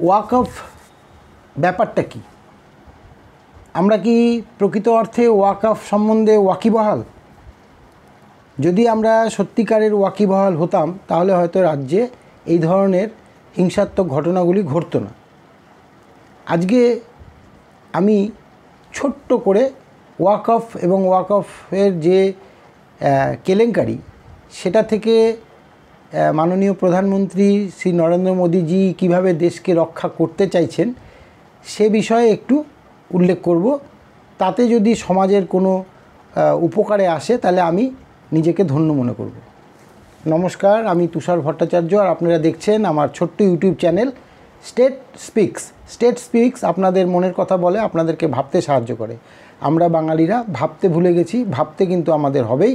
ওয়াকফ ব্যাপারটা কি? আমরা কি প্রকৃত অর্থে ওয়াকফ সম্বন্ধে ওয়াকিবহাল? যদি আমরা সত্যিকারের ওয়াকিবহাল হতাম তাহলে হয়তো রাজ্যে এই ধরনের হিংসাত্মক ঘটনাগুলি ঘটতো না। আজকে আমি ছোট্ট করে ওয়াকফ এবং ওয়াকফের যে কেলেঙ্কারি সেটা থেকে মাননীয় প্রধানমন্ত্রী শ্রী নরেন্দ্র মোদীজি কীভাবে দেশকে রক্ষা করতে চাইছেন সে বিষয়ে একটু উল্লেখ করব। তাতে যদি সমাজের কোনো উপকারে আসে তাহলে আমি নিজেকে ধন্য মনে করব। নমস্কার, আমি তুষার ভট্টাচার্য আর আপনারা দেখছেন আমার ছোট্ট YouTube channel state speaks. State speaks আপনাদের মনের কথা বলে, আপনাদেরকে ভাবতে সাহায্য করে। আমরা বাঙালিরা ভাবতে ভুলে গেছি, ভাবতে কিন্তু আমাদের হবেই।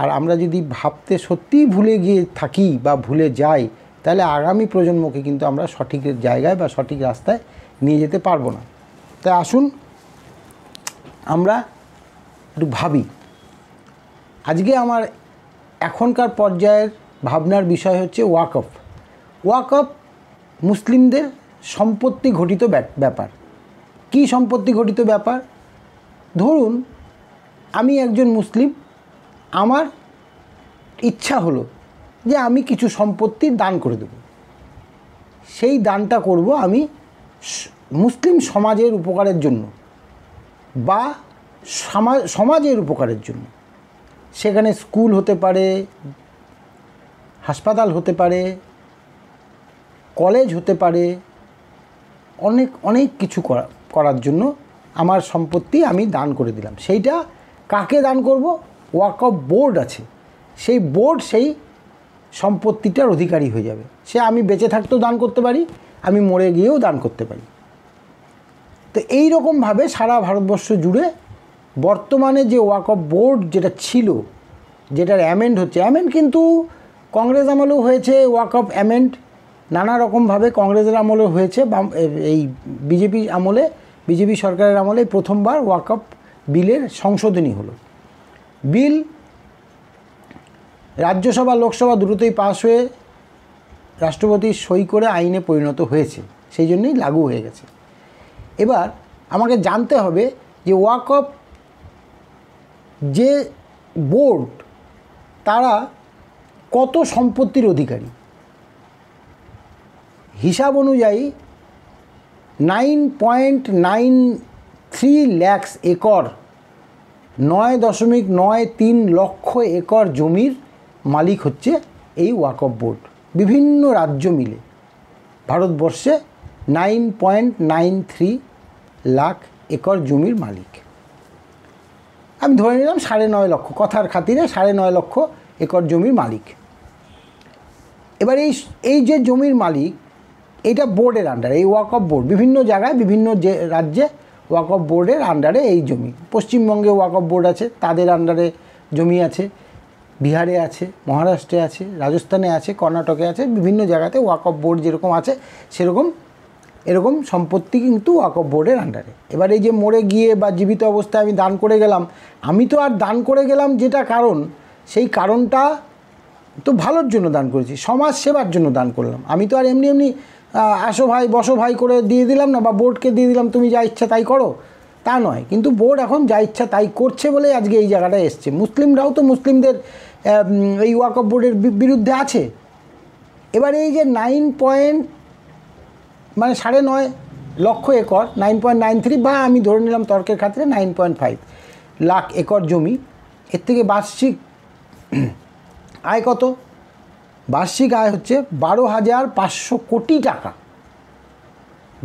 আর আমরা যদি ভাবতে সত্যিই ভুলে গিয়ে থাকি বা ভুলে যাই তাহলে আগামী প্রজন্মকে কিন্তু আমরা সঠিক জায়গায় বা সঠিক রাস্তায় নিয়ে যেতে পারবো না। তাই আসুন আমরা একটু ভাবি। আজকে আমার এখনকার পর্যায়ের ভাবনার বিষয় হচ্ছে ওয়াকফ। ওয়াকফ মুসলিমদের সম্পত্তি ঘটিত ব্যাপার। কি সম্পত্তি ঘটিত ব্যাপার? ধরুন আমি একজন মুসলিম, আমার ইচ্ছা হলো যে আমি কিছু সম্পত্তি দান করে দেব। সেই দানটা করব আমি মুসলিম সমাজের উপকারের জন্য বা সমাজের উপকারের জন্য। সেখানে স্কুল হতে পারে, হাসপাতাল হতে পারে, কলেজ হতে পারে, অনেক অনেক কিছু করার জন্য আমার সম্পত্তি আমি দান করে দিলাম। সেইটা কাকে দান করব? ওয়াকফ বোর্ড আছে, সেই বোর্ড সেই সম্পত্তিটার অধিকারী হয়ে যাবে। সে আমি বেঁচে থাকতেও দান করতে পারি, আমি মরে গিয়েও দান করতে পারি। তো এই রকমভাবে সারা ভারতবর্ষ জুড়ে বর্তমানে যে ওয়াকফ বোর্ড যেটা ছিল, যেটার অ্যামেন্ড হচ্ছে, অ্যামেন্ড কিন্তু কংগ্রেস আমলেও হয়েছে, ওয়াকফ অ্যামেন্ড নানা রকমভাবে কংগ্রেসের আমলেও হয়েছে, এই বিজেপি আমলে, বিজেপি সরকারের আমলে প্রথমবার ওয়াকফ বিলের সংশোধনী হলো। বিল রাজ্যসভা লোকসভা দুটোতেই পাস হয়ে রাষ্ট্রপতির সই করে আইনে পরিণত হয়েছে, সেই জন্যই লাগু হয়ে গেছে। এবার আমাকে জানতে হবে যে ওয়াকফ যে বোর্ড তারা কত সম্পত্তির অধিকারী। হিসাব অনুযায়ী 9.93 লাখ একর, 9.93 লক্ষ একর জমির মালিক হচ্ছে এই ওয়াকফ বোর্ড। বিভিন্ন রাজ্য মিলে ভারতবর্ষে 9.93 লাখ একর জমির মালিক। আমি ধরে নিলাম 9.5 লক্ষ, কথার খাতিরে 9.5 লক্ষ একর জমির মালিক। এবার এই যে জমির মালিক, এটা বোর্ডের আন্ডারে, এই ওয়াকফ বোর্ড বিভিন্ন জায়গায় বিভিন্ন যে রাজ্যে ওয়াকফ বোর্ডের আন্ডারে এই জমি। পশ্চিমবঙ্গে ওয়াকফ বোর্ড আছে, তাদের আন্ডারে জমি আছে, বিহারে আছে, মহারাষ্ট্রে আছে, রাজস্থানে আছে, কর্ণাটকে আছে, বিভিন্ন জায়গাতে ওয়াকফ বোর্ড যেরকম আছে সেরকম এরকম সম্পত্তি কিন্তু ওয়াকফ বোর্ডের আন্ডারে। এবার এই যে মরে গিয়ে বা জীবিত অবস্থায় আমি দান করে গেলাম, আমি তো আর দান করে গেলাম যেটা কারণ, সেই কারণটা তো ভালোর জন্য দান করেছি, সমাজ সেবার জন্য দান করলাম। আমি তো আর এমনি এমনি আসো ভাই বসো ভাই করে দিয়ে দিলাম না, বা বোর্ডকে দিয়ে দিলাম তুমি যা ইচ্ছা তাই করো, তা নয়। কিন্তু বোর্ড এখন যা ইচ্ছা তাই করছে বলে আজকে এই জায়গাটায় এসছে। মুসলিমরাও তো মুসলিমদের এই ওয়াকফ বোর্ডের বিরুদ্ধে আছে। এবার এই যে 9.9 লক্ষ একর, 9.93 বা আমি ধরে নিলাম তর্কের খাতিরে 9.5 লাখ একর জমি, এর থেকে বার্ষিক আয় কত? বার্ষিক আয় হচ্ছে 12,500 কোটি টাকা।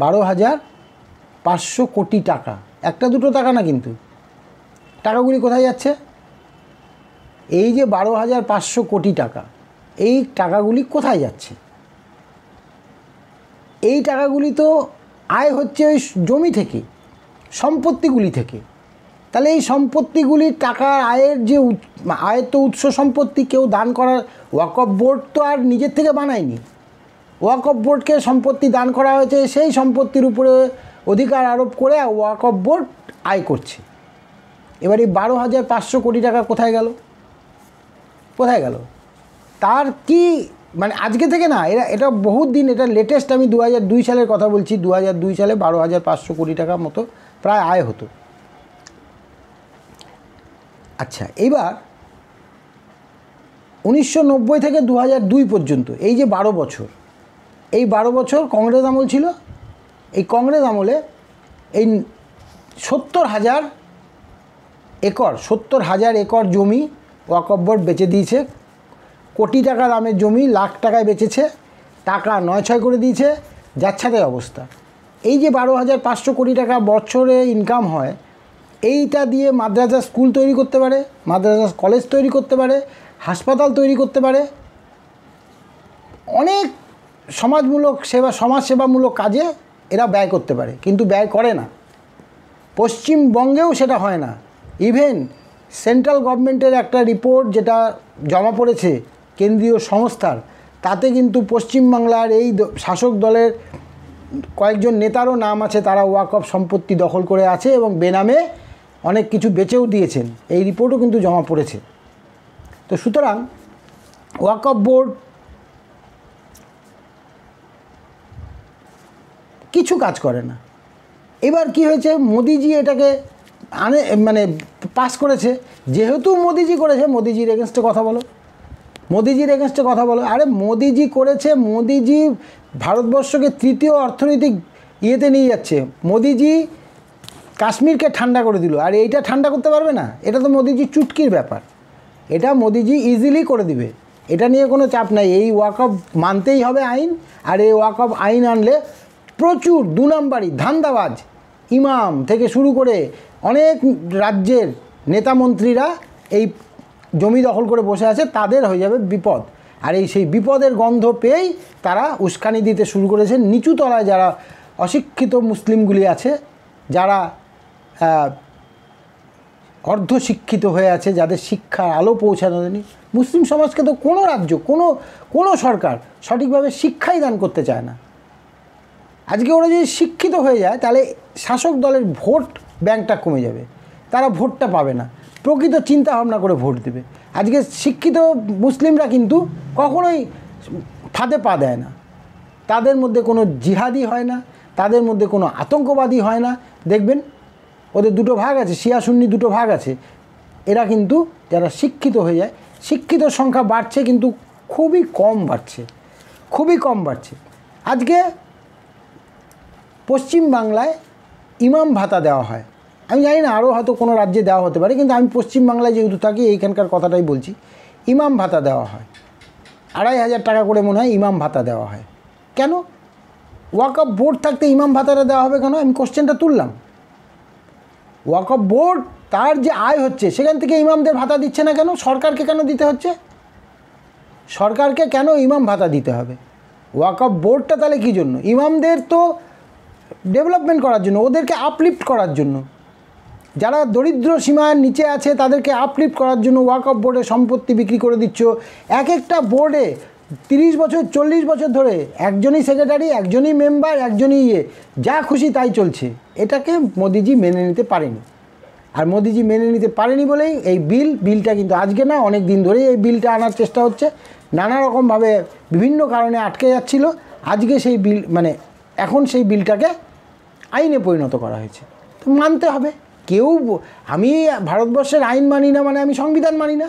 12,500 কোটি টাকা, একটা দুটো টাকা না কিন্তু। টাকাগুলি কোথায় যাচ্ছে? এই যে 12,500 কোটি টাকা, এই টাকাগুলি কোথায় যাচ্ছে? এই টাকাগুলি তো আয় হচ্ছে ওই জমি থেকে, সম্পত্তিগুলি থেকে। তাহলে এই সম্পত্তিগুলির টাকা আয়ের যে আয়ের তো উৎস সম্পত্তি কেউ দান করার, ওয়াকফ বোর্ড তো আর নিজের থেকে বানায়নি। ওয়াকফ বোর্ডকে সম্পত্তি দান করা হয়েছে, সেই সম্পত্তির উপরে অধিকার আরোপ করে ওয়াকফ বোর্ড আয় করছে। এবার এই 12,500 কোটি টাকা কোথায় গেল? কোথায় গেল? তার কি মানে আজকে থেকে না, এটা বহুত দিন, এটা লেটেস্ট আমি 2002 সালের কথা বলছি। 2002 সালে 12,500 কোটি টাকা মতো প্রায় আয় হতো। আচ্ছা, এইবার 1990 থেকে 2002 পর্যন্ত এই যে 12 বছর, এই 12 বছর কংগ্রেস আমল ছিল। এই কংগ্রেস আমলে এই 70,000 একর জমি ওয়াকফ বোর্ড বেচে দিয়েছে। কোটি টাকা দামের জমি লাখ টাকায় বেচেছে, টাকা 9-6 করে দিয়েছে, যাচ্ছাতাই অবস্থা। এই যে 12,500 কোটি টাকা বছরে ইনকাম হয়, এইটা দিয়ে মাদ্রাসা স্কুল তৈরি করতে পারে, মাদ্রাসা কলেজ তৈরি করতে পারে, হাসপাতাল তৈরি করতে পারে, অনেক সমাজসেবামূলক কাজে এরা ব্যয় করতে পারে, কিন্তু ব্যয় করে না। পশ্চিমবঙ্গেও সেটা হয় না। ইভেন সেন্ট্রাল গভর্নমেন্টের একটা রিপোর্ট যেটা জমা পড়েছে কেন্দ্রীয় সংস্থার, তাতে কিন্তু পশ্চিমবাংলার এই শাসক দলের কয়েকজন নেতারও নাম আছে, তারা ওয়াকফ সম্পত্তি দখল করে আছে এবং বেনামে অনেক কিছু বেচেও দিয়েছেন। এই রিপোর্টও কিন্তু জমা পড়েছে। তো সুতরাং ওয়াকফ বোর্ড কিছু কাজ করে না। এবার কি হয়েছে, মোদিজি এটাকে পাস করেছে। যেহেতু মোদিজি করেছে, মোদিজির এগেনস্টে কথা বলো, মোদিজির এগেনস্টে কথা বলো। আরে মোদিজি করেছে, মোদিজি ভারতবর্ষকে তৃতীয় অর্থনৈতিক ইয়েতে নিয়ে যাচ্ছে। মোদিজি কাশ্মীরকে ঠান্ডা করে দিল, আর এইটা ঠান্ডা করতে পারবে না? এটা তো মোদিজি চুটকির ব্যাপার, এটা মোদিজি ইজিলি করে দিবে, এটা নিয়ে কোনো চাপ নাই। এই ওয়াকফ মানতেই হবে আইন, আর এই ওয়াকফ আইন আনলে প্রচুর 2 নম্বরই ধান্দাবাজ ইমাম থেকে শুরু করে অনেক রাজ্যের নেতামন্ত্রীরা এই জমি দখল করে বসে আছে, তাদের হয়ে যাবে বিপদ। আর সেই বিপদের গন্ধ পেয়েই তারা উস্কানি দিতে শুরু করেছে নিচু তলায় যারা অশিক্ষিত মুসলিমগুলি আছে, যারা অর্ধশিক্ষিত হয়ে আছে, যাদের শিক্ষার আলো পৌঁছানো দেয়নি। মুসলিম সমাজকে তো কোনো রাজ্য, কোনো সরকার সঠিকভাবে শিক্ষাই দান করতে চায় না। আজকে ওরা যদি শিক্ষিত হয়ে যায়, তাহলে শাসক দলের ভোট ব্যাংকটা কমে যাবে, তারা ভোটটা পাবে না, প্রকৃত চিন্তা ভাবনা করে ভোট দেবে। আজকে শিক্ষিত মুসলিমরা কিন্তু কখনোই ফাঁদে পা দেয় না, তাদের মধ্যে কোনো জিহাদি হয় না, তাদের মধ্যে কোনো আতঙ্কবাদী হয় না। দেখবেন ওদের দুটো ভাগ আছে, শিয়া সুন্নি দুটো ভাগ আছে। এরা কিন্তু যারা শিক্ষিত হয়ে যায়, শিক্ষিতর সংখ্যা বাড়ছে কিন্তু খুবই কম বাড়ছে। আজকে পশ্চিমবাংলায় ইমাম ভাতা দেওয়া হয়, আমি জানি না আরও হয়তো কোনো রাজ্যে দেওয়া হতে পারে, কিন্তু আমি পশ্চিমবাংলায় যেহেতু থাকি এইখানকার কথাটাই বলছি। ইমাম ভাতা দেওয়া হয় 2,500 টাকা করে মনে হয় ইমাম ভাতা দেওয়া হয়। কেন ওয়াকফ বোর্ড থাকতে ইমাম ভাতাটা দেওয়া হবে কেন? আমি কোশ্চেনটা তুললাম। ওয়াকফ বোর্ড তার যে আয় হচ্ছে সেখান থেকে ইমামদের ভাতা দিচ্ছে না কেন? সরকারকে কেন দিতে হচ্ছে? সরকারকে কেন ইমাম ভাতা দিতে হবে? ওয়াকফ বোর্ডটা তাহলে কী জন্য? ইমামদের তো ডেভেলপমেন্ট করার জন্য, ওদেরকে আপলিফ্ট করার জন্য, যারা দরিদ্র সীমার নিচে আছে তাদেরকে আপলিফ্ট করার জন্য ওয়াকফ বোর্ডে সম্পত্তি বিক্রি করে দিচ্ছ। এক একটা বোর্ডে 30 বছর 40 বছর ধরে একজনই সেক্রেটারি, একজনই মেম্বার, একজনই যা খুশি তাই চলছে। এটাকে মোদিজি মেনে নিতে পারেনি, আর মোদিজি মেনে নিতে পারেনি বলেই এই বিলটা কিন্তু আজকে না, অনেক দিন ধরেই এই বিলটা আনার চেষ্টা হচ্ছে, নানা রকমভাবে বিভিন্ন কারণে আটকে যাচ্ছিল। আজকে সেই বিল এখন সেই বিলটাকে আইনে পরিণত করা হয়েছে, তো মানতে হবে। আমি ভারতবর্ষের আইন মানি না মানে আমি সংবিধান মানি না,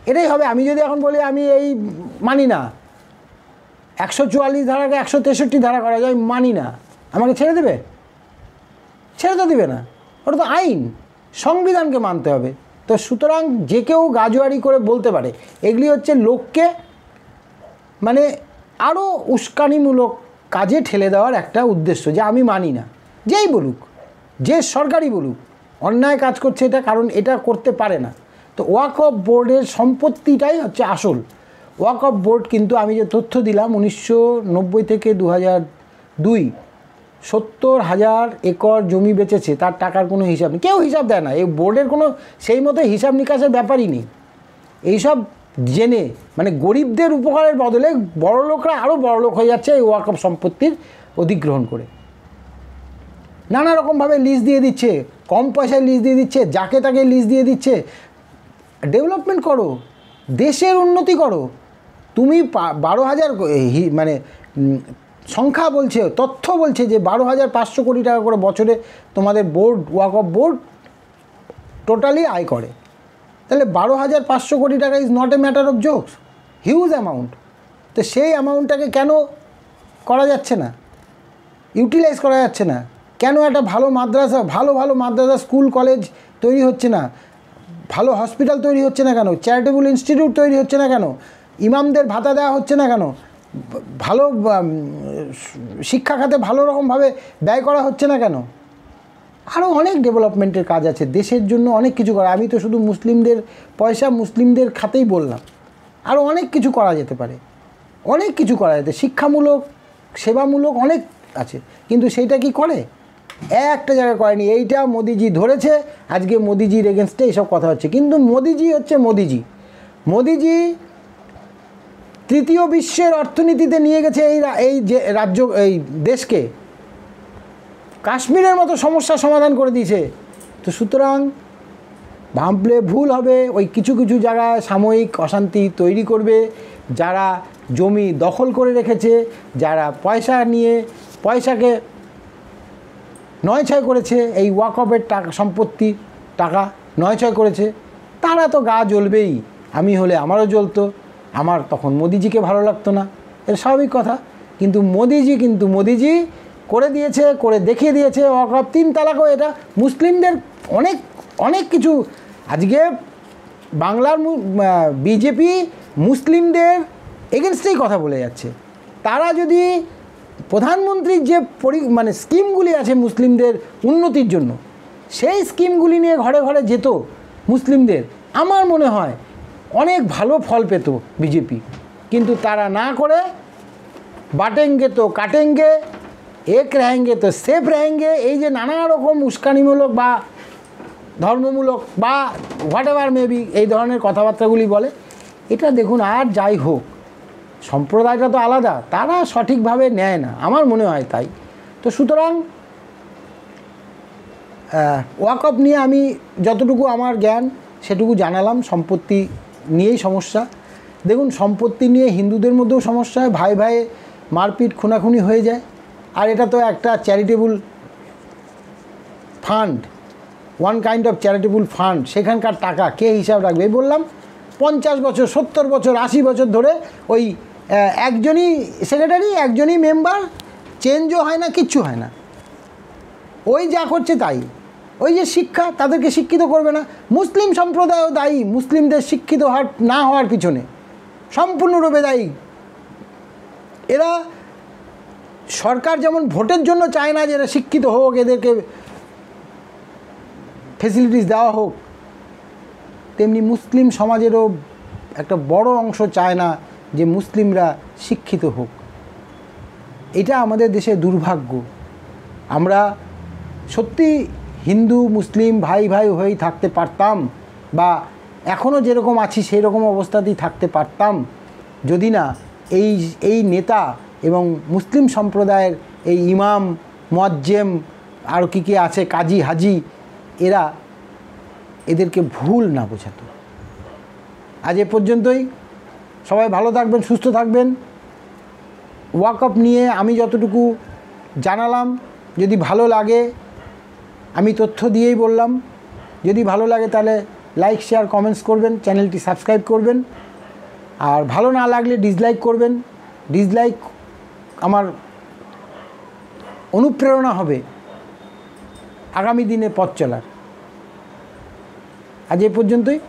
এটাই হবে। আমি যদি এখন বলি আমি এই মানি না, 144 ধারাকে 163 ধারা করা যায়, মানি না, আমাকে ছেড়ে দেবে? ছেড়ে তো দেবে না, ওটা তো আইন, সংবিধানকে মানতে হবে। তো সুতরাং যে কেউ গাজোয়ারি করে বলতে পারে, এগুলি হচ্ছে লোককে আরও উস্কানিমূলক কাজে ঠেলে দেওয়ার একটা উদ্দেশ্য, যে আমি মানি না। যেই বলুক, যে সরকারই বলুক অন্যায় কাজ করছে এটা, কারণ এটা করতে পারে না। তো ওয়াকফ বোর্ডের সম্পত্তিটাই হচ্ছে আসল। ওয়াকফ বোর্ড কিন্তু আমি যে তথ্য দিলাম 1990 থেকে 2002 70,000 একর জমি বেচেছে, তার টাকার কোনো হিসাব নেই, কেউ হিসাব দেয় না। এই বোর্ডের কোনো সেই মতো হিসাব নিকাশের ব্যাপারই নেই। এইসব জেনে গরিবদের উপকারের বদলে বড়লোকরা আরও বড়লোক হয়ে যাচ্ছে এই ওয়াকফ সম্পত্তির অধিগ্রহণ করে। নানা রকমভাবে লিজ দিয়ে দিচ্ছে, কম পয়সায় লিজ দিয়ে দিচ্ছে, যাকে তাকে লিজ দিয়ে দিচ্ছে। ডেভেলপমেন্ট করো, দেশের উন্নতি করো। তুমি 12,000 মানে সংখ্যা বলছে, তথ্য বলছে যে 12,500 কোটি টাকা করে বছরে তোমাদের বোর্ড, ওয়াকফ বোর্ড টোটালি আয় করে। তাহলে 12,500 কোটি টাকা is not a matter of jokes, huge amount. তো সেই অ্যামাউন্টটাকে কেন করা যাচ্ছে না, ইউটিলাইজ করা যাচ্ছে না? কেন একটা ভালো মাদ্রাসা, ভালো ভালো মাদ্রাসা, স্কুল, কলেজ তৈরি হচ্ছে না? ভালো হসপিটাল তৈরি হচ্ছে না কেন? চ্যারিটেবল ইনস্টিটিউট তৈরি হচ্ছে না কেন? ইমামদের ভাতা দেওয়া হচ্ছে না কেন? ভালো শিক্ষা খাতে ভালো রকমভাবে ব্যয় করা হচ্ছে না কেন? আরও অনেক ডেভেলপমেন্টের কাজ আছে দেশের জন্য, অনেক কিছু করা। আমি তো শুধু মুসলিমদের পয়সা, মুসলিমদের খাতেই বললাম, আরও অনেক কিছু করা যেতে পারে, অনেক কিছু করা যেতে, শিক্ষামূলক, সেবামূলক অনেক আছে। কিন্তু সেইটা কি করে? একটা জায়গায় করেনি। এইটা মোদিজি ধরেছে, আজকে মোদিজির এগেনস্টে এইসব কথা হচ্ছে। কিন্তু মোদিজি হচ্ছে মোদিজি তৃতীয় বিশ্বের অর্থনীতিতে নিয়ে গেছে এই যে রাজ্য, এই দেশকে। কাশ্মীরের মতো সমস্যার সমাধান করে দিয়েছে। তো সুতরাং ভাবলে ভুল হবে। ওই কিছু কিছু জায়গায় সাময়িক অশান্তি তৈরি করবে, যারা জমি দখল করে রেখেছে, যারা পয়সা নিয়ে পয়সাকে নয়ছয় করেছে, এই ওয়াকফের টাকা, সম্পত্তি টাকা নয়ছয় করেছে, তারা তো গা জ্বলবেই। আমি হলে আমারও জ্বলতো, আমার তখন মোদিজিকে ভালো লাগতো না, এটা স্বাভাবিক কথা। কিন্তু মোদিজি করে দিয়েছে, করে দেখিয়ে দিয়েছে। ওয়াকফ 3 তালাকও এটা মুসলিমদের অনেক অনেক কিছু। আজকে বাংলার বিজেপি মুসলিমদের এগেনস্টেই কথা বলে যাচ্ছে। তারা যদি প্রধানমন্ত্রীর যে মানে স্কিমগুলি আছে মুসলিমদের উন্নতির জন্য, সেই স্কিমগুলি নিয়ে ঘরে ঘরে যেত মুসলিমদের, আমার মনে হয় অনেক ভালো ফল পেত বিজেপি। কিন্তু তারা না করে বাটেঙ্গে তো কাটেঙ্গে, এক रहेंगे তো সেফ रहेंगे, এই যে নানা রকম উস্কানিমূলক বা ধর্মমূলক বা হোয়াট এভার মেবি এই ধরনের কথাবার্তাগুলি বলে, এটা দেখুন। আর যাই হোক, সম্প্রদায়টা তো আলাদা, তারা সঠিকভাবে নেয় না, আমার মনে হয় তাই। তো সুতরাং ওয়াকফ নিয়ে আমি যতটুকু আমার জ্ঞান সেটুকু জানালাম। সম্পত্তি নিয়েই সমস্যা। দেখুন, সম্পত্তি নিয়ে হিন্দুদের মধ্যেও সমস্যা হয়, ভাই ভাই মারপিট খুনাখুনি হয়ে যায়। আর এটা তো একটা charitable fund, one kind of charitable fund. সেখানকার টাকা কে হিসাব রাখবে? এই বললাম 50 বছর, 70 বছর, 80 বছর ধরে ওই একজনই সেক্রেটারি, একজনই মেম্বার, চেঞ্জও হয় না, কিচ্ছু হয় না। ওই যা করছে তাই। ওই যে শিক্ষা, তাদেরকে শিক্ষিত করবে না। মুসলিম সম্প্রদায়ও দায়ী মুসলিমদের শিক্ষিত না হওয়ার পিছনে, সম্পূর্ণরূপে দায়ী। এরা সরকার যেমন ভোটের জন্য চায় না যে এরা শিক্ষিত হোক, এদেরকে ফেসিলিটিস দেওয়া হোক, তেমনি মুসলিম সমাজেরও একটা বড় অংশ চায় না যে মুসলিমরা শিক্ষিত হোক। এটা আমাদের দেশে দুর্ভাগ্য। আমরা সত্যি হিন্দু মুসলিম ভাই ভাই হয়েই থাকতে পারতাম, বা এখনও যেরকম আছি সেই রকম অবস্থাতেই থাকতে পারতাম, যদি না এই নেতা এবং মুসলিম সম্প্রদায়ের এই ইমাম, মুয়াজ্জেম, আর কি আছে, কাজী হাজি, এরা এদেরকে ভুল না বোঝাতো। আজ এ পর্যন্তই। সবাই ভালো থাকবেন, সুস্থ থাকবেন। ওয়াকফ নিয়ে আমি যতটুকু জানালাম, যদি ভালো লাগে, আমি তথ্য দিয়েই বললাম, যদি ভালো লাগে তাহলে লাইক, শেয়ার, কমেন্টস করবেন, চ্যানেলটি সাবস্ক্রাইব করবেন। আর ভালো না লাগলে ডিসলাইক করবেন। ডিসলাইক আমার অনুপ্রেরণা হবে আগামী দিনে পথ চলার। আজ এই পর্যন্তই।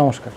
নমস্কার।